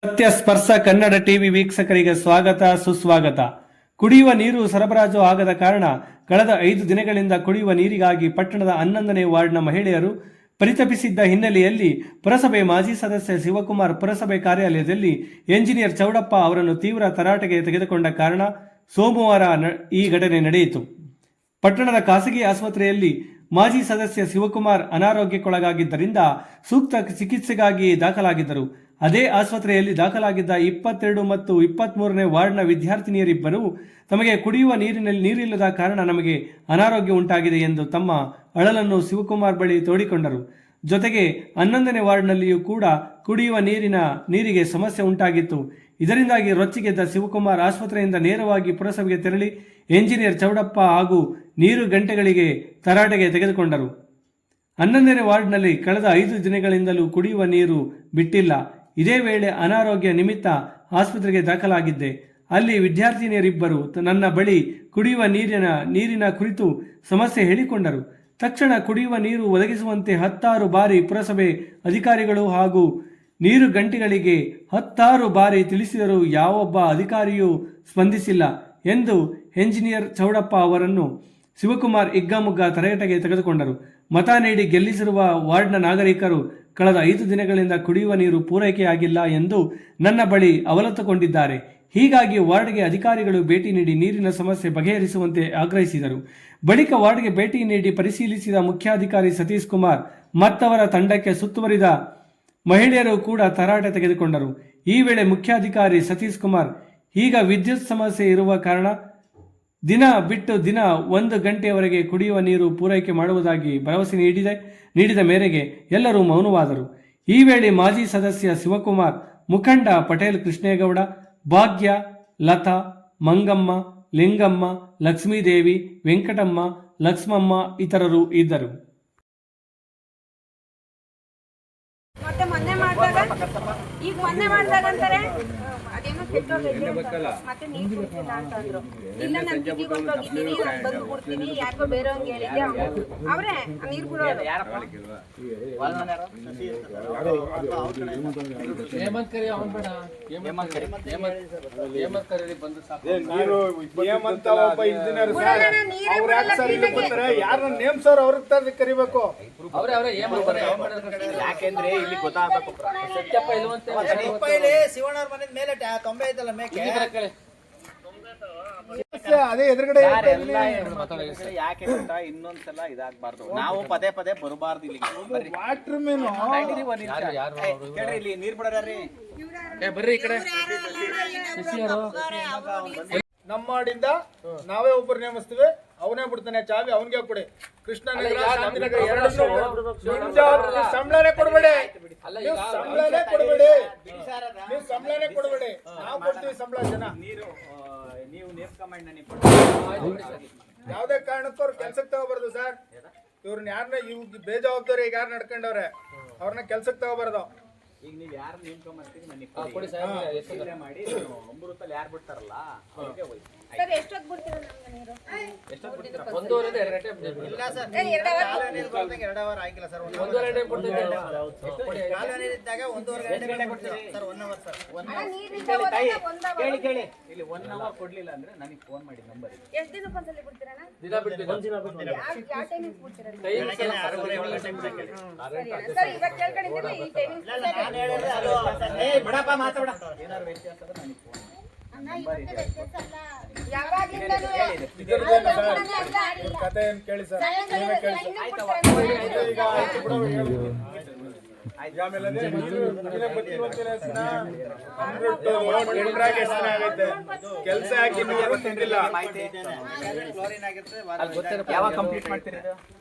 ಸತ್ಯ ಸ್ಪರ್ಶ ಕನ್ನಡ ಟಿವಿ ವೀಕ್ಷಕರಿಗೆ ಸ್ವಾಗತ ಸುಸ್ವಾಗತ. ಕುಡಿಯುವ ನೀರು ಸರಬರಾಜು ಆಗದ ಕಾರಣ ಕಳೆದ 5 ದಿನಗಳಿಂದ ಕುಡಿಯುವ ನೀರಿಗಾಗಿ ಪಟ್ಟಣದ 11ನೇ ವಾರ್ಡ್ನ ಮಹಿಳೆಯರು ಪರಿತಪಿಸಿದ್ದ ಹಿನ್ನೆಲೆಯಲ್ಲಿ ಪುರಸಭೆ ಮಾಜಿ ಸದಸ್ಯ ಶಿವಕುಮಾರ್ ಪುರಸಭೆ ಕಾರ್ಯಾಲಯದಲ್ಲಿ ಎಂಜಿನಿಯರ್ ಚೌಡಪ್ಪ ಅವರನ್ನು ತೀವ್ರ ತರಾಟೆಗೆ ತೆಗೆದುಕೊಂಡ ಕಾರಣ ಸೋಮವಾರ ಈ ಘಟನೆ ನಡೆಯಿತು. ಪಟ್ಟಣದ ಖಾಸಗಿ ಆಸ್ಪತ್ರೆಯಲ್ಲಿ ಮಾಜಿ ಸದಸ್ಯ ಶಿವಕುಮಾರ್ ಅನಾರೋಗ್ಯಕ್ಕೊಳಗಾಗಿದ್ದರಿಂದ ಸೂಕ್ತ ಚಿಕಿತ್ಸೆಗಾಗಿ ದಾಖಲಾಗಿದ್ದರು. ಅದೇ ಆಸ್ಪತ್ರೆಯಲ್ಲಿ ದಾಖಲಾಗಿದ್ದ 22 ಮತ್ತು 23ನೇ ವಾರ್ಡ್ನ ವಿದ್ಯಾರ್ಥಿನಿಯರಿಬ್ಬರು ತಮಗೆ ಕುಡಿಯುವ ನೀರಿಲ್ಲದ ಕಾರಣ ನಮಗೆ ಅನಾರೋಗ್ಯ ಉಂಟಾಗಿದೆ ಎಂದು ತಮ್ಮ ಅಳಲನ್ನು ಶಿವಕುಮಾರ್ ಬಳಿ ತೋಡಿಕೊಂಡರು. ಜೊತೆಗೆ 11ನೇ ವಾರ್ಡ್ನಲ್ಲಿಯೂ ಕೂಡ ಕುಡಿಯುವ ನೀರಿಗೆ ಸಮಸ್ಯೆ ಉಂಟಾಗಿತ್ತು. ಇದರಿಂದಾಗಿ ರೊಚ್ಚಿಗೆದ್ದ ಶಿವಕುಮಾರ್ ಆಸ್ಪತ್ರೆಯಿಂದ ನೇರವಾಗಿ ಪುರಸಭೆಗೆ ತೆರಳಿ ಎಂಜಿನಿಯರ್ ಚೌಡಪ್ಪ ಹಾಗೂ ನೀರು ಗಂಟೆಗಳಿಗೆ ತರಾಟೆಗೆ ತೆಗೆದುಕೊಂಡರು. 11ನೇ ವಾರ್ಡ್ನಲ್ಲಿ ಕಳೆದ 5 ದಿನಗಳಿಂದಲೂ ಕುಡಿಯುವ ನೀರು ಬಿಟ್ಟಿಲ್ಲ. ಇದೇ ವೇಳೆ ಅನಾರೋಗ್ಯ ನಿಮಿತ್ತ ಆಸ್ಪತ್ರೆಗೆ ದಾಖಲಾಗಿದ್ದೆ. ಅಲ್ಲಿ ವಿದ್ಯಾರ್ಥಿನಿಯರಿಬ್ಬರು ನನ್ನ ಬಳಿ ಕುಡಿಯುವ ನೀರಿನ ಕುರಿತು ಸಮಸ್ಯೆ ಹೇಳಿಕೊಂಡರು. ತಕ್ಷಣ ಕುಡಿಯುವ ನೀರು ಒದಗಿಸುವಂತೆ 10 ಬಾರಿ ಪುರಸಭೆ ಅಧಿಕಾರಿಗಳು ಹಾಗೂ ನೀರು ಗಂಟೆಗಳಿಗೆ 10 ಬಾರಿ ತಿಳಿಸಿದರೂ ಯಾವೊಬ್ಬ ಅಧಿಕಾರಿಯೂ ಸ್ಪಂದಿಸಿಲ್ಲ ಎಂದು ಎಂಜಿನಿಯರ್ ಚೌಡಪ್ಪ ಅವರನ್ನು ಶಿವಕುಮಾರ್ ಹಿಗ್ಗಾಮುಗ್ಗಾ ತರಾಟೆಗೆ ತೆಗೆದುಕೊಂಡರು. ಮತ ನೀಡಿ ಗೆಲ್ಲಿಸಿರುವ ವಾರ್ಡ್ನ ನಾಗರಿಕರು ಕಳೆದ 5 ದಿನಗಳಿಂದ ಕುಡಿಯುವ ನೀರು ಪೂರೈಕೆಯಾಗಿಲ್ಲ ಎಂದು ನನ್ನ ಬಳಿ ಅವಲತ್ತುಕೊಂಡಿದ್ದಾರೆ. ಹೀಗಾಗಿ ವಾರ್ಡ್ಗೆ ಅಧಿಕಾರಿಗಳು ಭೇಟಿ ನೀಡಿ ನೀರಿನ ಸಮಸ್ಯೆ ಬಗೆಹರಿಸುವಂತೆ ಆಗ್ರಹಿಸಿದರು. ಬಳಿಕ ವಾರ್ಡ್ಗೆ ಭೇಟಿ ನೀಡಿ ಪರಿಶೀಲಿಸಿದ ಮುಖ್ಯಾಧಿಕಾರಿ ಸತೀಶ್ ಕುಮಾರ್ ಮತ್ತವರ ತಂಡಕ್ಕೆ ಸುತ್ತುವರಿದ ಮಹಿಳೆಯರು ಕೂಡ ತರಾಟೆ ತೆಗೆದುಕೊಂಡರು. ಈ ವೇಳೆ ಮುಖ್ಯಾಧಿಕಾರಿ ಸತೀಶ್ ಕುಮಾರ್ ಈಗ ವಿದ್ಯುತ್ ಸಮಸ್ಯೆ ಇರುವ ಕಾರಣ ದಿನ ಬಿಟ್ಟು ದಿನ 1 ಗಂಟೆಯವರೆಗೆ ಕುಡಿಯುವ ನೀರು ಪೂರೈಕೆ ಮಾಡುವುದಾಗಿ ಭರವಸೆ ನೀಡಿದ ಮೇರೆಗೆ ಎಲ್ಲರೂ ಮೌನವಾದರು. ಈ ವೇಳೆ ಮಾಜಿ ಸದಸ್ಯ ಶಿವಕುಮಾರ್, ಮುಖಂಡ ಪಟೇಲ್ ಕೃಷ್ಣೇಗೌಡ, ಭಾಗ್ಯ, ಲತಾ, ಮಂಗಮ್ಮ, ಲಿಂಗಮ್ಮ, ಲಕ್ಷ್ಮೀದೇವಿ, ವೆಂಕಟಮ್ಮ, ಲಕ್ಷ್ಮಮ್ಮ ಇತರರು ಇದ್ದರು. ಮೊನ್ನೆ ಮಾಡಿದಾಗ ಅಂತಾರೆ ಅದೇನೋ ಮತ್ತೆ ನೀರು ಕುಡಿಸಿಲ್ಲ ಅಂತಂದ್ರು. ಇಲ್ಲ ನಾನು ಕಿವಿ ಕೊಟ್ಟೋಗಿದ್ದೀನಿ, ನಾನು ಬಂದು ಕೊಡ್ತೀನಿ, ಯಾರಿಗೋ ಬೇರೆಯವ್ರಿಗೆ ಹೇಳಿದ್ದೆ ಅವರೇ ನೀರು ಬಿಡೋರು. ಯಾಕೆಂದ್ರೆ ಇಲ್ಲಿ ಗೊತ್ತಾಗಬೇಕು ಶಿವಣ್ಣವ್ರ ಮನೆ ಮೇಲೆ 90 ಐತಲ್ಲ ಮೇಕೆ ಅದೇ ಎದುರುಗಡೆ ಯಾಕೆ ಗೊತ್ತಾ, ಇನ್ನೊಂದ್ಸಲ ಇದಾಗಬಾರ್ದು. ನಾವು ಪದೇ ಪದೇ ಬರಬಾರ್ದು ಇಲ್ಲಿಗೆ. ವಾಟರ್ ಮೇನ್ ಇಲ್ಲಿ ನೀರ್ ಬಿಡೋರ್ರಿ ಬರ್ರಿ ಈ ಕಡೆ. ನಮ್ಮ ಮಾಡಿಂದ ನಾವೇ ಒಬ್ಬರು ನೇಮಿಸ್ತೀವಿ, ಅವನೇ ಬಿಡ್ತಾನೆ ಚಾವಿ, ಅವನಿಗೆ ಕೊಡಿ. ಕೃಷ್ಣನಗರ, ಶಾಂತಿನಗರ ಸಂಬಳನೇ ಕೊಡ್ಬೇಡಿ, ನೀವು ಸಂಬಳನೇ ಕೊಡ್ಬೇಡಿ, ನೀವು ಸಂಬಳನೇ ಕೊಡ್ಬೇಡಿ, ನಾವು ಕೊಡ್ತೀವಿ ಸಂಬಳ. ಜನ ನೀವು ಯಾವ್ದೇ ಕಾರಣಕ್ಕೂ ಅವ್ರ ಕೆಲ್ಸಕ್ಕೆ ತಗೋಬಾರ್ದು ಸರ್. ಇವ್ರನ್ನ ಯಾರನ್ನ ಬೇಜವಾಬ್ದಾರಿ ಈಗ ಯಾರು ನಡ್ಕೊಂಡವ್ರೆ ಅವ್ರನ್ನ ಕೆಲ್ಸಕ್ಕೆ ತಗೋಬಾರ್ದು. ಈಗ ನೀವು ಯಾರು ನೇಮ್ಕೊಂಬರ್ತೀರಿ ನನಗೆ ಮಾಡಿ ಅಮೃತಲ್ಲಿ ಯಾರು ಬಿಡ್ತಾರಲ್ಲ ಅವ್ರಿಗೆ ಹೋಯ್ತು. ಇಲ್ಲ ಸರ್, 2 ಅವರ್ ಆಗಿಲ್ಲ ಸರ್. 1.5 ಇದ್ದಾಗ 1.5 ಗಂಟೆ ಕೊಡ್ತೀವಿ ಸರ್. 1 hour sir. ಕೇಳಿ ಇಲ್ಲಿ 1 ಅವರ್ ಕೊಡ್ಲಿಲ್ಲ ಅಂದ್ರೆ ನನಗೆ ಫೋನ್ ಮಾಡಿ ನಂಬರ್. ಎಷ್ಟು ದಿನಕ್ಕೊಂದ್ಸಲಿ ಬಿಡ್ತೀರಣ್ಣ? ಬಿಡಪ್ಪ ಮಾತಾಡ. ಏನಾದ್ರು ವ್ಯತ್ಯಾಸ ಆದ್ರೆ ನನಗೆ ಫೋನ್ ಕತೆ ಏನ್ ಕೇಳಿ ಸರ್. ಕೆಲಸ ಹಾಕಿ ಯಾವಾಗ ಕಂಪ್ಲೀಟ್ ಮಾಡ್ತೀರಿ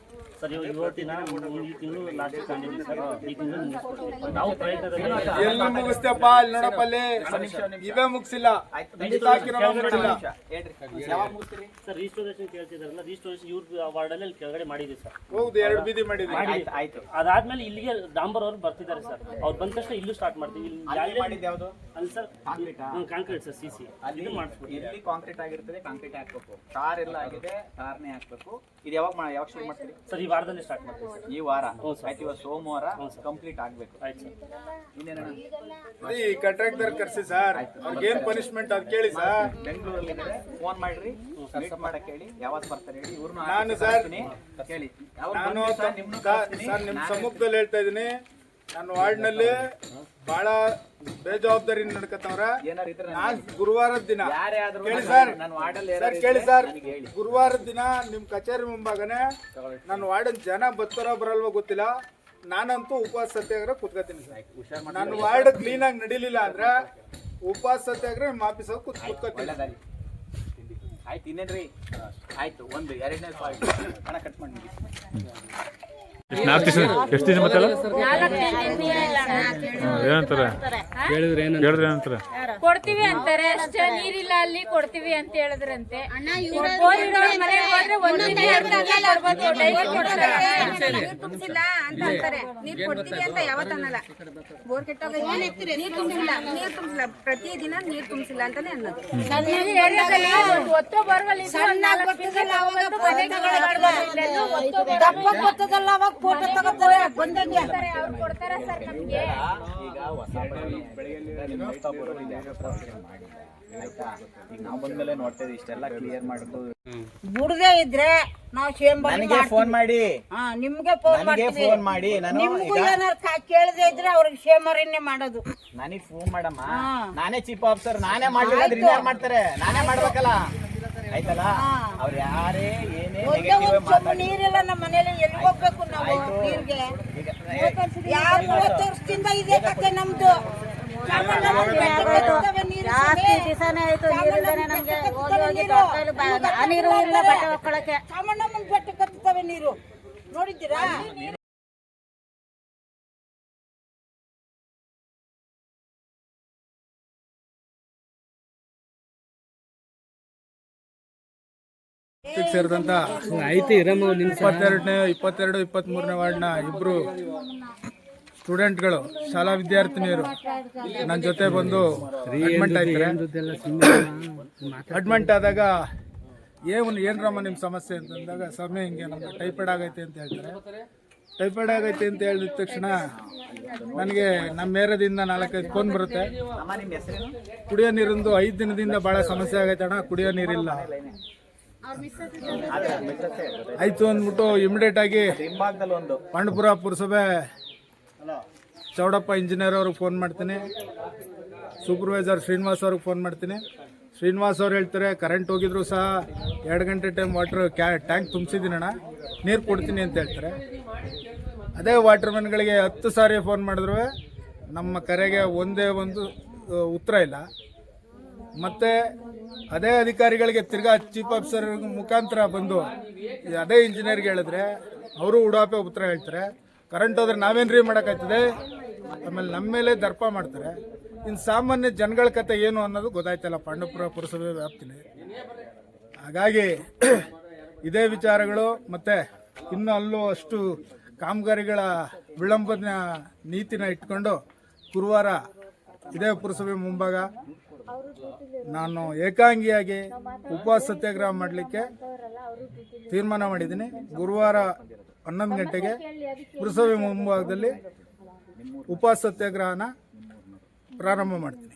ಸರ್? ಇವತ್ತಿನ ಈ ತಿಂಗಳು ಲಾಸ್ಟ್ ಕಂಡಿದ್ದೀವಿ ಸರ್. ಈ ತಿಂಗಳು ನಾವು ಎಲ್ಲಿ ಮುಗಿಸ್ತೇಪ್ಪ? ಅಲ್ಲಿ ನೋಡಪ್ಪ, ಅಲ್ಲಿ ಇವೇ ಮುಗಿಸಿಲ್ಲ. ಸರ್ ರಿಜಿಸ್ಟ್ರೇಷನ್ ಕೇಳ್ತಿದಾರಲ್ಲ, ರಿಜಿಸ್ಟ್ರೇಷನ್ ಇವ್ರ ವಾರ್ಡಲ್ಲಿ ಅಲ್ಲಿ ಕೆಳಗಡೆ ಮಾಡಿದ್ದೀವಿ ಸರ್. ಹೌದು, 2 ಬೀದಿ ಮಾಡಿದ್ವಿ. ಅದಾದ್ಮೇಲೆ ಇಲ್ಲಿಗೆ ಡಾಂಬರ್ ಅವ್ರು ಬರ್ತಿದ್ದಾರೆ ಸರ್. ಅವ್ರು ಬಂದ ತಕ್ಷಣ ಇಲ್ಲೂ ಸ್ಟಾರ್ಟ್ ಮಾಡ್ತೀವಿ. ಅಲ್ಲಿ ಸರ್ ಕಾಂಕ್ರೀಟ್ ಸರ್, CC ಅಲ್ಲಿ ಮಾಡಿಸ್ಬಿಟ್ಟು. ಇಲ್ಲಿ ಕಾಂಕ್ರೀಟ್ ಆಗಿರ್ತದೆ, ಕಾಂಕ್ರೀಟ್ ಹಾಕ್ಬೇಕು. ಟಾರ್ ಎಲ್ಲ ಆಗಿದೆ, ಟಾರ್ನೇ ಹಾಕ್ಬೇಕು. ಇದು ಯಾವಾಗ ಶುರು ಮಾಡ್ತೀರಿ ಸರ್? ವಾರದಲ್ಲಿ ಸ್ಟಾರ್ಟ್ ಮಾಡ್ತೀವಿ ಸರ್. ಈ ವಾರ ಹ್ಞೂ ಸರ್. ಆಯ್ತು, ಇವತ್ತು ಸೋಮವಾರ ಕಂಪ್ಲೀಟ್ ಆಗ್ಬೇಕು. ಆಯ್ತು ಸರ್. ಇನ್ನೇನಣ್ಣ? ಈ ಕಾಂಟ್ರಾಕ್ಟರ್ ಕರ್ಸಿ ಸರ್, ಅವ್ರಿಗೆ ಏನ್ ಪನಿಷ್ಮೆಂಟ್ ಅದ್ ಕೇಳಿ ಸರ್. ಬೆಂಗಳೂರಲ್ಲಿ ಫೋನ್ ಮಾಡ್ರಿ, ಮೀಟ್ ಮಾಡಕ್ ಹೇಳಿ, ಯಾವತ್ತು ಬರ್ತಾರೆ ಹೇಳಿ. ಇವ್ರನ್ನ ನಾನು ಸರ್ ಕೇಳಿ, ನಾನು ಸರ್ ನಿಮ್ ಸಮ್ಮುಖದಲ್ಲಿ ಹೇಳ್ತಾ ಇದೀನಿ, ನನ್ನ ವಾರ್ಡ್ನಲ್ಲಿ ಬಹಳ ಬೇಜವಾಬ್ದಾರಿ ನಡ್ಕತ್ತವ್ರ. ನಾನ್ ಗುರುವಾರದ ದಿನ ಕೇಳಿ ಸರ್, ಸರ್ ಕೇಳಿ ಸರ್, ಗುರುವಾರದ ದಿನ ನಿಮ್ ಕಚೇರಿ ಮುಂಭಾಗನೆ ನನ್ನ ವಾರ್ಡನ್ ಜನ ಬರ್ತಾರೋ ಬರಲ್ವೋ ಗೊತ್ತಿಲ್ಲ, ನಾನಂತೂ ಉಪವಾಸ ಸತ್ಯಾಗ್ರಹ ಕುತ್ಕೋತೀನಿ ಸರ್. ನನ್ನ ವಾರ್ಡ್ ಕ್ಲೀನ್ ಆಗಿ ನಡೀಲಿಲ್ಲ ಅಂದ್ರೆ ಉಪವಾಸ ಸತ್ಯಾಗ್ರಹ ನಿಮ್ಮ ಆಫೀಸ್ ಕುತ್ಕೋತೀನಿ. ಆಯ್ತು, ಇನ್ನೇನ್ರಿ? ಆಯ್ತು, ಒಂದು ಎರಡನೇ ಹಣ ಕಟ್ ಮಾಡಿ. ಎಷ್ಟು ದಿನ ಮತ್ತೆ ಏನಂತಾರೆ ಕೊಡ್ತೀವಿ ಅಂತಾರೆ ಅಷ್ಟೇ, ನೀರಿಲ್ಲ ಅಲ್ಲಿ ಕೊಡ್ತೀವಿ ಅಂತ ಹೇಳಿದ್ರಂತೆ. ಮನೆಗೆ ಹೋದ್ರೆ ನೀರ್ ತುಂಬಿಸಿಲ್ಲ ಅಂತ ಅಂತಾರೆ. ನೀರ್ ಕೊಡ್ತೀವಿ ಅಂತ ಯಾವತ್ತನ್ನಲ್ಲ. ಬೋರ್ ಕೆಟ್ಟೋಗ ನೀರ್ ತುಂಬಿಸಿಲ್ಲ, ಪ್ರತಿದಿನ ನೀರ್ ತುಂಬಿಸಿಲ್ಲ ಅಂತಾನೆ ಅನ್ನೋದು. ಒತ್ತು ಬರುವಲ್ಲಿ ಅವ್ರು ಕೊಡ್ತಾರ ಸರ್ ನಮ್ಗೆ. ಈಗ ಹೊಸ ಆಯ್ತಾ, ಈಗ ನಾವು ಬಂದ್ಮೇಲೆ ನೋಡ್ತಾ ಇದೀವಿ, ಇಷ್ಟೆಲ್ಲ ಕ್ಲಿಯರ್ ಮಾಡ್ಬೋದು. ಬುಡದೇ ಇದ್ರೆ ನಾವು ಚೇಂಬರ್ ನನಗೆ ಫೋನ್ ಮಾಡಿ, ನಿಮ್ಗೆ ಫೋನ್ ಮಾಡಿ, ನಾನು ನಿಮ್ಗೂ ಏನಾರು ಕೇಳದೆ ಇದ್ರೆ ಅವ್ರಿಗೆ ಚೇಂಬರ್ನೇ ಮಾಡೋದು. ನನಗೆ ಫೋನ್ ಮಾಡಮ್ಮ, ನಾನೇ ಚೀಫ್ ಆಫೀಸರ್, ನಾನೇ ಮಾಡ್ಲಿಲ್ಲ ಮಾಡ್ತಾರೆ, ನಾನೇ ಮಾಡ್ಬೇಕಲ್ಲ. ಆಯ್ತಲ್ಲ, ಅವ್ರು ಯಾರೇ ಏನೇ ನೀರಿಲ್ಲ ನಮ್ಮ ಮನೇಲಿ ಎಲ್ಲಿ ಹೋಗ್ಬೇಕು ನಾವು ನೀರ್ಗೆ? 20 ವರ್ಷದಿಂದ ಇದೆ ಕತೆ ನಮ್ದು. ಜಾಸ್ತಿ ದಿವಸನೇ ಆಯ್ತು ನೀರಿಲ್ದೇನೆ ನಮ್ಗೆ. ಹೋಗಿ ಹೋಗಿ ನೀರು ಇಲ್ಲ ಬಟ್ಟೆ ಹೊಕ್ಕೊಳಕ್ಕೆ. ಸಾಮಾನ್ಯಮ್ಮನ ಬೆಟ್ಟ ಕತ್ತವೆ ನೀರು ನೋಡಿದ್ದೀರಾ? ಸೇರಿದಂತ 22, 23ನೇ ವಾರ್ಡ್ನ ಇಬ್ರು ಸ್ಟೂಡೆಂಟ್ಗಳು, ಶಾಲಾ ವಿದ್ಯಾರ್ಥಿನಿಯರು ನನ್ನ ಜೊತೆ ಬಂದು ಅಡ್ಮಿಂಟ್ ಆಯ್ತಾರೆ. ಅಡ್ಮಿಂಟ್ ಆದಾಗ ಏನ್ರಮ್ಮ ನಿಮ್ಮ ಸಮಸ್ಯೆ ಅಂತಂದಾಗ, ಸಮಯ ಹಿಂಗೆ ನಮ್ಗೆ ಟೈಫಾಯ್ಡ್ ಆಗೈತೆ ಅಂತ ಹೇಳ್ತಾರೆ. ಟೈಫಾಯ್ಡ್ ಆಗೈತೆ ಅಂತ ಹೇಳಿದ ತಕ್ಷಣ ನನಗೆ ನಮ್ಮ ಏರಿಯಾದಿಂದ 4-5 ಫೋನ್ ಬರುತ್ತೆ. ಕುಡಿಯೋ ನೀರಿಂದು 5 ದಿನದಿಂದ ಭಾಳ ಸಮಸ್ಯೆ ಆಗೈತೆ ಅಣ್ಣ, ಕುಡಿಯೋ ನೀರಿಲ್ಲ. ಆಯ್ತು ಅಂದ್ಬಿಟ್ಟು ಇಮಿಡಿಯೇಟ್ ಆಗಿ ಪಾಂಡಪುರ ಪುರಸಭೆ ಚೌಡಪ್ಪ ಇಂಜಿನಿಯರ್ ಅವ್ರಿಗೆ ಫೋನ್ ಮಾಡ್ತೀನಿ, ಸೂಪರ್ವೈಸರ್ ಶ್ರೀನಿವಾಸ್ ಅವ್ರಿಗೆ ಫೋನ್ ಮಾಡ್ತೀನಿ. ಶ್ರೀನಿವಾಸ್ ಅವ್ರು ಹೇಳ್ತಾರೆ, ಕರೆಂಟ್ ಹೋಗಿದ್ರು ಸಹ 2 ಗಂಟೆ ಟೈಮ್ ವಾಟ್ರ್ ಟ್ಯಾಂಕ್ ತುಂಬಿಸಿದ್ದೀನಣ್ಣ, ನೀರು ಕೊಡ್ತೀನಿ ಅಂತ ಹೇಳ್ತಾರೆ. ಅದೇ ವಾಟರ್ಮನ್ಗಳಿಗೆ 10 ಸಾರಿ ಫೋನ್ ಮಾಡಿದ್ರು ನಮ್ಮ ಕರೆಗೆ ಒಂದೇ ಒಂದು ಉತ್ತರ ಇಲ್ಲ. ಮತ್ತು ಅದೇ ಅಧಿಕಾರಿಗಳಿಗೆ ತಿರ್ಗಾ ಚೀಫ್ ಆಫೀಸರ್ ಮುಖಾಂತರ ಬಂದು ಅದೇ ಇಂಜಿನಿಯರ್ಗೆ ಹೇಳಿದ್ರೆ ಅವರು ಉಡಾಪೆ ಉತ್ತರ ಹೇಳ್ತಾರೆ. ಕರೆಂಟ್ ಹೋದ್ರೆ ನಾವೇನ್ರಿ ಮಾಡೋಕ್ಕಾಗ್ತದೆ, ಆಮೇಲೆ ನಮ್ಮ ಮೇಲೆ ದರ್ಪ ಮಾಡ್ತಾರೆ. ಇನ್ನು ಸಾಮಾನ್ಯ ಜನಗಳ ಕತೆ ಏನು ಅನ್ನೋದು ಗೊತ್ತಾಯ್ತಲ್ಲ ಪಾಂಡವಪುರ ಪುರಸಭೆ ವ್ಯಾಪ್ತಿಲಿ. ಹಾಗಾಗಿ ಇದೇ ವಿಚಾರಗಳು ಮತ್ತು ಇನ್ನು ಅಲ್ಲೂ ಅಷ್ಟು ಕಾಮಗಾರಿಗಳ ವಿಳಂಬದ ನೀತಿನ ಇಟ್ಕೊಂಡು ಗುರುವಾರ ಇದೇ ಪುರಸಭೆ ಮುಂಭಾಗ ನಾನು ಏಕಾಂಗಿಯಾಗಿ ಉಪವಾಸ ಸತ್ಯಾಗ್ರಹ ಮಾಡಲಿಕ್ಕೆ ತೀರ್ಮಾನ ಮಾಡಿದ್ದೀನಿ. ಗುರುವಾರ 11 ಗಂಟೆಗೆ ಪುರಸಭೆ ಮುಂಭಾಗದಲ್ಲಿ ಉಪವಾಸ ಸತ್ಯಾಗ್ರಹನ ಪ್ರಾರಂಭ ಮಾಡ್ತೀನಿ.